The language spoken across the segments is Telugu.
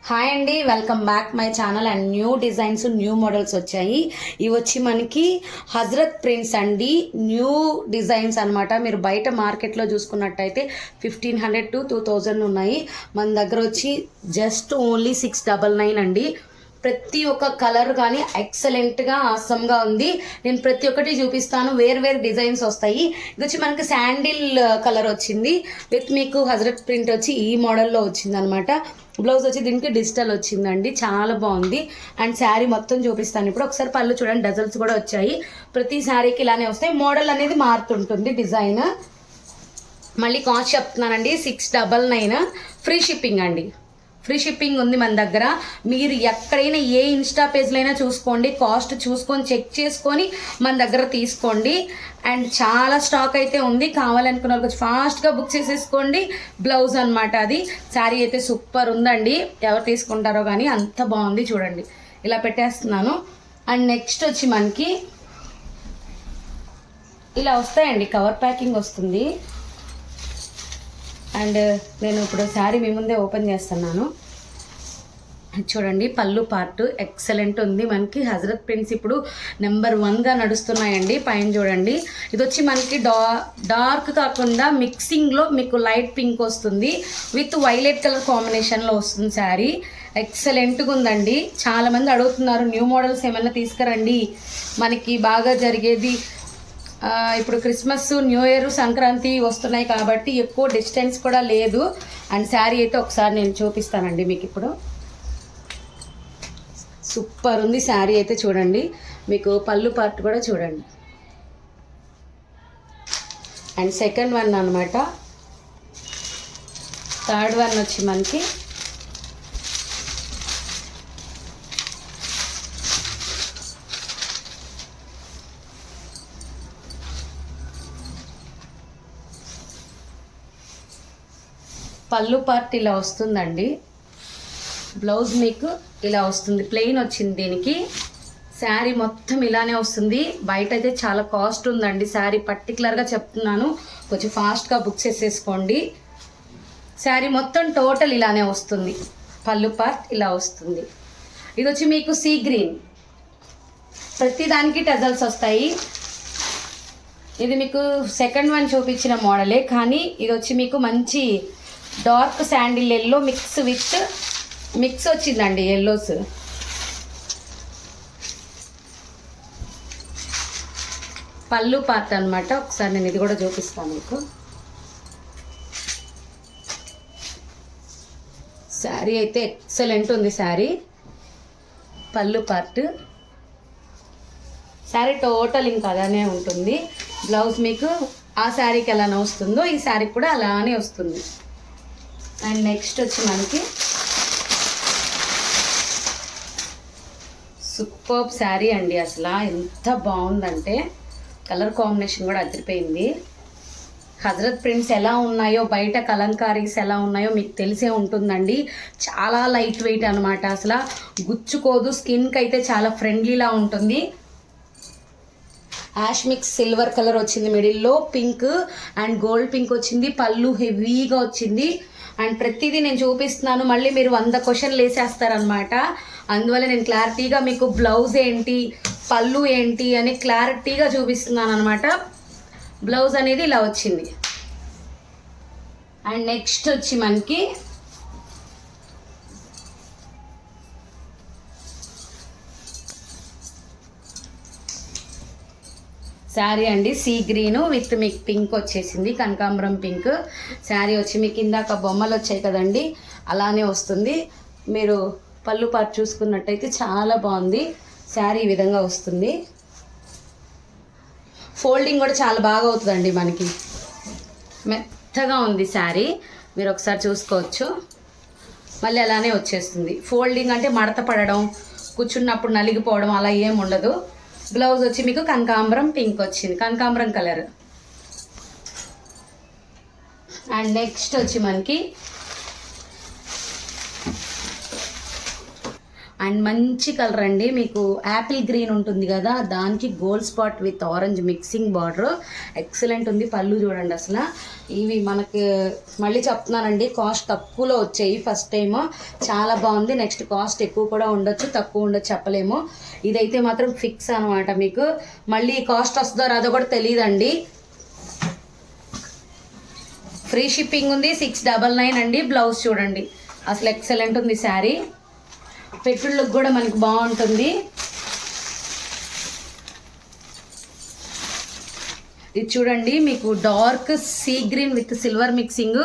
హాయ్ అండి, welcome back my channel. And new designs new models వచ్చాయి. ఇవి వచ్చి మనకి హజరత్ ప్రింట్స్ అండి. న్యూ డిజైన్స్ అనమాట. మీరు బయట మార్కెట్లో చూసుకున్నట్టయితే 1500 to 2000 ఉన్నాయి. మన దగ్గర వచ్చి జస్ట్ ఓన్లీ 699 అండి. ప్రతి ఒక్క కలర్ కానీ ఎక్సలెంట్గా ఆసమ్గా ఉంది. నేను ప్రతి ఒక్కటి చూపిస్తాను. వేరు డిజైన్స్ వస్తాయి. ఇది వచ్చి మనకి శాండిల్ కలర్ వచ్చింది విత్ మీకు హజరత్ ప్రింట్ వచ్చి ఈ మోడల్లో వచ్చింది అనమాట. బ్లౌజ్ వచ్చి దీనికి డిజిటల్ వచ్చిందండి, చాలా బాగుంది. అండ్ శారీ మొత్తం చూపిస్తాను ఇప్పుడు. ఒకసారి పళ్ళు చూడండి, డజల్స్ కూడా వచ్చాయి. ప్రతి శారీకి ఇలానే వస్తాయి. మోడల్ అనేది మారుతుంటుంది, డిజైన్. మళ్ళీ కాస్ట్ చెప్తున్నానండి, 699. ఫ్రీ షిప్పింగ్ అండి. ఫ్రీ షిప్పింగ్ ఉంది మన దగ్గర. మీరు ఎక్కడైనా ఏ ఇన్స్టా పేజ్లో అయినా చూసుకోండి, కాస్ట్ చూసుకొని చెక్ చేసుకొని మన దగ్గర తీసుకోండి. అండ్ చాలా స్టాక్ అయితే ఉంది. కావాలనుకున్న వాళ్ళు కొంచెం ఫాస్ట్గా బుక్ చేసేసుకోండి. బ్లౌజ్ అనమాట అది. శారీ అయితే సూపర్ ఉందండి. ఎవరు తీసుకుంటారో కానీ అంత బాగుంది. చూడండి, ఇలా పెట్టేస్తున్నాను. అండ్ నెక్స్ట్ వచ్చి మనకి ఇలా వస్తాయండి, కవర్ ప్యాకింగ్ వస్తుంది. అండ్ నేను ఇప్పుడు శారీ మీ ముందే ఓపెన్ చేస్తున్నాను. చూడండి, పళ్ళు పార్ట్ ఎక్సలెంట్ ఉంది. మనకి హజరత్ ప్రింట్స్ ఇప్పుడు నెంబర్ 1గా నడుస్తున్నాయండి. పైన చూడండి, ఇది వచ్చి మనకి డార్క్ కాకుండా మిక్సింగ్లో మీకు లైట్ పింక్ వస్తుంది విత్ వైలెట్ కలర్ కాంబినేషన్లో వస్తుంది శారీ. ఎక్సలెంట్గా ఉందండి. చాలామంది అడుగుతున్నారు న్యూ మోడల్స్ ఏమైనా తీసుకురండి, మనకి బాగా జరిగేది. ఇప్పుడు క్రిస్మస్, న్యూ ఇయర్, సంక్రాంతి వస్తున్నాయి కాబట్టి ఎక్కువ డిస్టెన్స్ కూడా లేదు. అండ్ శారీ అయితే ఒకసారి నేను చూపిస్తానండి మీకు ఇప్పుడు. సూపర్ ఉంది శారీ అయితే. చూడండి, మీకు పళ్ళు పార్ట్ కూడా చూడండి. అండ్ సెకండ్ వన్ అనమాట. థర్డ్ వన్ వచ్చి మనకి పళ్ళు పార్ట్ ఇలా వస్తుందండి. బ్లౌజ్ మీకు ఇలా వస్తుంది, ప్లెయిన్ వచ్చింది దీనికి. శారీ మొత్తం ఇలానే వస్తుంది. బయట అయితే చాలా కాస్ట్ ఉందండి శారీ, పర్టికులర్గా చెప్తున్నాను. కొంచెం ఫాస్ట్గా బుక్ చేసేసుకోండి. శారీ మొత్తం టోటల్ ఇలానే వస్తుంది. పళ్ళు పార్ట్ ఇలా వస్తుంది. ఇది వచ్చి మీకు సీ గ్రీన్. ప్రతిదానికి టజల్స్ వస్తాయి. ఇది మీకు సెకండ్ వన్ చూపించిన మోడలే, కానీ ఇది వచ్చి మీకు మంచి డార్క్ శాండిల్ ఎల్లో మిక్స్ వచ్చిందండి, ఎల్లోస్. పళ్ళు పార్ట్ అనమాట. ఒకసారి నేను ఇది కూడా చూపిస్తాను మీకు. శారీ అయితే ఎక్సలెంట్ ఉంది శారీ. పళ్ళు పార్ట్. శారీ టోటల్ ఇంకా అలానే ఉంటుంది. బ్లౌజ్ మీకు ఆ శారీకి ఎలా వస్తుందో ఈ శారీకి కూడా అలానే వస్తుంది. అండ్ నెక్స్ట్ వచ్చి మనకి సూపర్ శారీ అండి. అసలు ఎంత బాగుందంటే కలర్ కాంబినేషన్ కూడా అదిరిపోయింది. హజరత్ ప్రింట్స్ ఎలా ఉన్నాయో, బయట కలంకారీస్ ఎలా ఉన్నాయో మీకు తెలిసే ఉంటుందండి. చాలా లైట్ వెయిట్ అనమాట. అసలు గుచ్చుకోదు, స్కిన్కి అయితే చాలా ఫ్రెండ్లీలా ఉంటుంది. యాష్ మిక్స్ సిల్వర్ కలర్ వచ్చింది, మిడిల్లో పింక్ అండ్ గోల్డ్ పింక్ వచ్చింది. పళ్ళు హెవీగా వచ్చింది. అండ్ ప్రతిదీ నేను చూపిస్తున్నాను, మళ్ళీ మీరు 100 క్వశ్చన్లు వేసేస్తారనమాట. అందువల్ల నేను క్లారిటీగా మీకు బ్లౌజ్ ఏంటి, పళ్ళు ఏంటి అని క్లారిటీగా చూపిస్తున్నాను అనమాట. బ్లౌజ్ అనేది ఇలా వచ్చింది. అండ్ నెక్స్ట్ వచ్చి మనకి శారీ అండి, సీ గ్రీను విత్ మీకు పింక్ వచ్చేసింది, కనకాంబరం పింక్. శారీ వచ్చి మీకు ఇందాక బొమ్మలు వచ్చాయి కదండి, అలానే వస్తుంది. మీరు పళ్ళు పార్ట్ చూసుకున్నట్టయితే చాలా బాగుంది. శారీ ఈ విధంగా వస్తుంది. ఫోల్డింగ్ కూడా చాలా బాగా అవుతుందండి, మనకి మెత్తగా ఉంది శారీ. మీరు ఒకసారి చూసుకోవచ్చు. మళ్ళీ అలానే వచ్చేస్తుంది. ఫోల్డింగ్ అంటే మడత పడడం, కూర్చున్నప్పుడు నలిగిపోవడం అలా ఏం ఉండదు. బ్లౌజ్ వచ్చి మీకు కనకాంబరం పింక్ వచ్చింది, కనకాంబరం కలర్. అండ్ నెక్స్ట్ వచ్చి మనకి అండ్ మంచి కలర్ అండి, మీకు యాపిల్ గ్రీన్ ఉంటుంది కదా దానికి gold spot with orange mixing border excellent ఉంది. పళ్ళు చూడండి అసలు. ఇవి మనకి మళ్ళీ చెప్తున్నానండి, కాస్ట్ తక్కువలో వచ్చాయి ఫస్ట్ టైం. చాలా బాగుంది. నెక్స్ట్ కాస్ట్ ఎక్కువ కూడా ఉండొచ్చు, తక్కువ ఉండొచ్చు, చెప్పలేము. ఇదైతే మాత్రం ఫిక్స్ అనమాట. మీకు మళ్ళీ కాస్ట్ వస్తుందో రాదో కూడా తెలియదండి. ఫ్రీ షిప్పింగ్ ఉంది. 699 అండి. బ్లౌజ్ చూడండి అసలు ఎక్సలెంట్ ఉంది శారీ. పెట్టుళ్ళకి కూడా మనకి బాగుంటుంది. ఇది చూడండి, మీకు dark sea green with silver mixing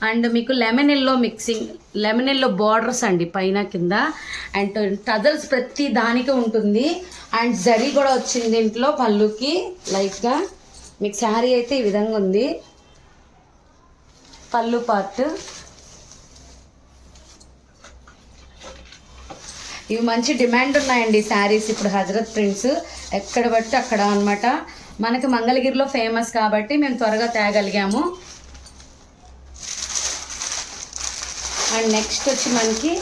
and మీకు lemon yellow mixing, lemon yellow borders అండి పైన కింద. అండ్ టజల్స్ ప్రతి దానికి ఉంటుంది. అండ్ జరీ కూడా వచ్చింది దీంట్లో పళ్ళుకి లైట్గా. మీకు శారీ అయితే ఈ విధంగా ఉంది. పళ్ళు పార్ట్ ఇవి మంచి డిమాండ్ ఉన్నాయండి శారీస్ ఇప్పుడు. హజరత్ ప్రింట్స్ ఎక్కడ బట్టి అక్కడ అనమాట. మనకి మంగళగిరిలో ఫేమస్ కాబట్టి మేము త్వరగా తేగలిగాము. అండ్ నెక్స్ట్ వచ్చి మనకి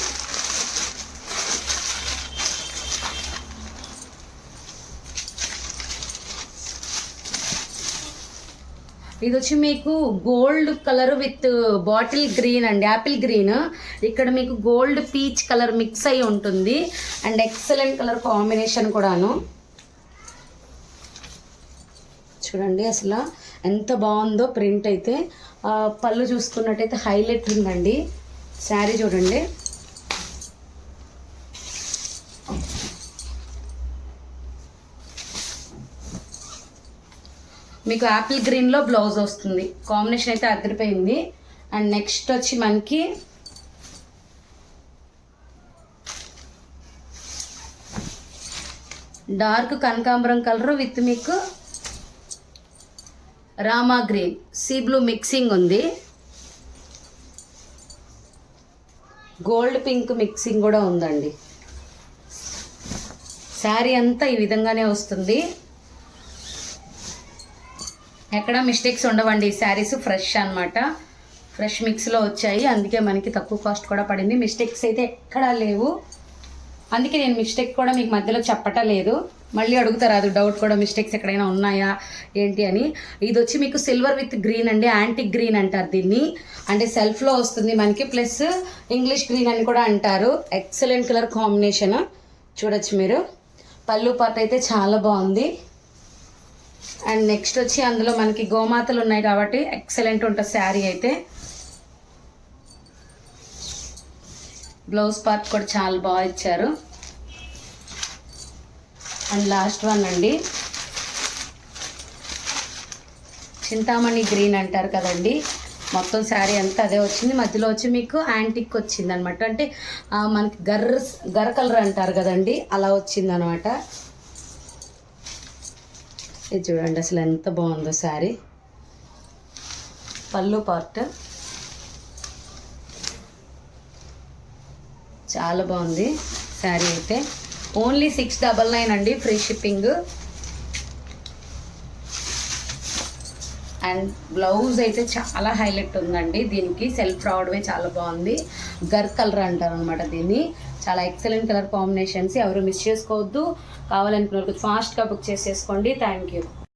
ఇది వచ్చి మీకు gold colour with bottle green అండి, యాపిల్ గ్రీన్. ఇక్కడ మీకు గోల్డ్ పీచ్ కలర్ మిక్స్ అయి ఉంటుంది. అండ్ ఎక్సలెంట్ కలర్ కాంబినేషన్ కూడాను. చూడండి అసలు ఎంత బాగుందో ప్రింట్ అయితే. పళ్ళు చూసుకున్నట్టయితే హైలైట్ ఉందండి. శారీ చూడండి. మీకు యాపిల్ గ్రీన్లో బ్లౌజ్ వస్తుంది. కాంబినేషన్ అయితే అదిరిపోయింది. అండ్ నెక్స్ట్ వచ్చి మనకి డార్క్ కనకాంబరం కలర్ విత్ మీకు Rama green sea blue mixing ఉంది. గోల్డ్ పింక్ మిక్సింగ్ కూడా ఉందండి. శారీ అంతా ఈ విధంగానే వస్తుంది. ఎక్కడ మిస్టేక్స్ ఉండవండి. శారీస్ ఫ్రెష్ అనమాట, ఫ్రెష్ మిక్స్లో వచ్చాయి. అందుకే మనకి తక్కువ కాస్ట్ కూడా పడింది. మిస్టేక్స్ అయితే ఎక్కడా లేవు. అందుకే నేను మిస్టేక్ కూడా మీకు మధ్యలో చెప్పటలేదు. మళ్ళీ అడుగుతారు అది డౌట్ కూడా, మిస్టేక్స్ ఎక్కడైనా ఉన్నాయా ఏంటి అని. ఇది వచ్చి మీకు సిల్వర్ విత్ గ్రీన్ అండి, యాంటిక్ గ్రీన్ అంటారు దీన్ని. అంటే సెల్ఫ్లో వస్తుంది మనకి, ప్లస్ ఇంగ్లీష్ గ్రీన్ అని కూడా అంటారు. ఎక్సలెంట్ కలర్ కాంబినేషన్ చూడొచ్చు మీరు. పళ్ళు పార్ట్ అయితే చాలా బాగుంది. అండ్ నెక్స్ట్ వచ్చి అందులో మనకి గోమాతలు ఉన్నాయి కాబట్టి ఎక్సలెంట్ ఉంటుంది శారీ అయితే. బ్లౌజ్ పార్ట్ కూడా చాలా బాగా ఇచ్చారు. అండ్ లాస్ట్ వన్ అండి, చింతామణి గ్రీన్ అంటారు కదండి. మొత్తం శారీ అంతా అదే వచ్చింది. మధ్యలో వచ్చి మీకు యాంటిక్ వచ్చింది అనమాట. అంటే మనకి గర్ర కలర్ అంటారు కదండి, అలా వచ్చింది అనమాట. ఇది చూడండి అసలు ఎంత బాగుందో శారీ. పళ్ళు పార్ట్ చాలా బాగుంది శారీ అయితే. ఓన్లీ 699 అండి, ఫ్రీ షిప్పింగ్. అండ్ బ్లౌజ్ అయితే చాలా హైలైట్ ఉందండి. దీనికి సెల్ఫ్ రావడమే చాలా బాగుంది. గర్ కలర్ అంటారు అనమాట దీన్ని. చాలా ఎక్సలెంట్ కలర్ కాంబినేషన్స్. ఎవరు మిస్ చేసుకోవద్దు. కావాలనుకున్న వాళ్ళకి ఫాస్ట్గా బుక్ చేసేసుకోండి. Thank you.